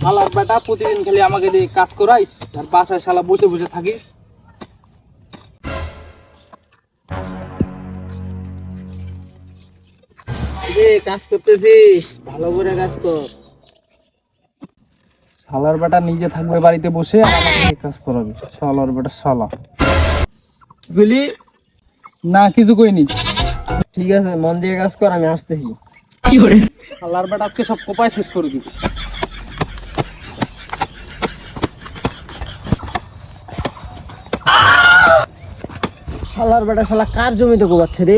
শালার বেটা প্রতিদিন খালি আমাকে দিয়ে কাজ করাইস আর বাসায় শালা বসে বসে থাকিস। কাজ করতেছিস, ভালো করে কাজ কর। শালার বেটা নিজে থাকবে বাড়িতে বসে আর আমাকে দিয়ে কাজ করাবে। শালার বেটা শালা। কি বলি? না কিছু কইনি। ঠিক আছে, মন দিয়ে কাজ কর, আমি আসতেছি। শালার বেটা আজকে সব কোপায় শেষ করে দিবি। শালার বেটা শালা কার জমিতে কোবাচ্ছে রে?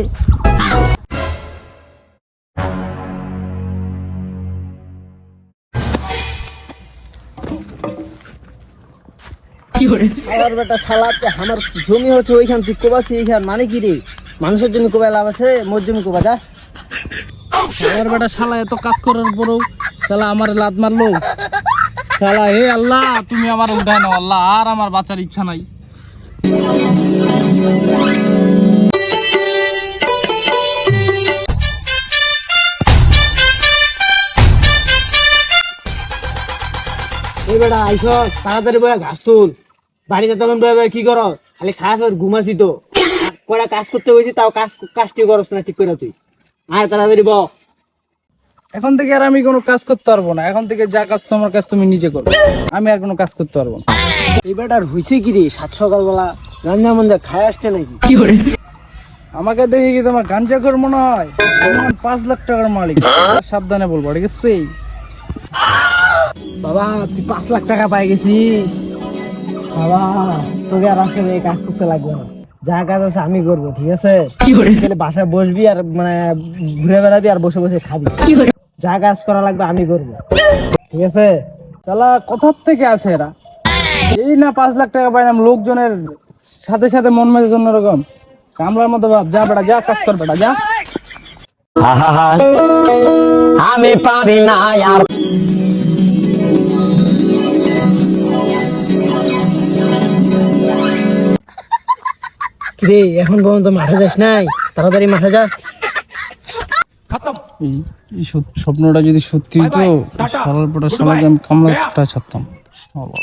শালার বেটা শালা, আমার জমি হচ্ছে ওইখান, তুই কোবাচ্ছি এইখান, মানে কি রে? মানুষের জমি কোবায় লাভ আছে? মোর জমি কোবা যা। শালার বেটা শালা এত কাজ করার পরেও শালা আমার লাত মারলো। শালা হে আল্লাহ, তুমি আমার উঠায় নাও আল্লাহ, আর আমার বাঁচার ইচ্ছা নাই। এই বেটা আইসস, তাড়াতাড়ি বয়া ঘাস তুল। বাড়িতে তখন বয়া বয়া কি কর? খালি খাস আর ঘুমাসি তো। কয়টা কাজ করতে হয়েছি, তাও কাজটি করস না ঠিক করে তুই। আয় তাড়াতাড়ি ব। এখন থেকে আর আমি কোনো কাজ করতে পারবো না। এখন থেকে যা কাজ তোমার কাজ তুমি নিজে করো, আমি আর কোনো কাজ করতে পারবো না। এই বেটার হয়েছে কি রে? সাত সকালবেলা গাঞ্জা মঞ্জা খায় আসছে নাকি? আমাকে দেখে কি তোমার গাঞ্জাখোর মনে হয়? আমি 5 লাখ টাকার মালিক, সাবধানে বলবো, ঠিক আছে? বাবা তুই 5 লাখ টাকা পাই গেছিস। বাবা তোকে আর আসলে এই কাজ করতে লাগবে না, যা কাজ আছে আমি করবো, ঠিক আছে? তাহলে বাসায় বসবি আর মানে ঘুরে বেড়াবি আর বসে বসে খাবি। যা কাজ করা লাগবে আমি করবো, ঠিক আছে? শালা কোথার থেকে আসে এরা? এই না 5 লাখ টাকা পাইলাম, লোকজনের সাথে সাথে মন মেজাজ অন্যরকম। কামলার মতো ভাব, যা বেটা যা কাজ কর বেটা যা। আমি পারি না আর। রে এখন পর্যন্ত মাঠে যাস নাই? তাড়াতাড়ি মাঠে যা। এই স্বপ্নটা যদি সত্যি হতো, শালার বেটা শালাকে আমি কামলাটা ছাড়তাম। শালা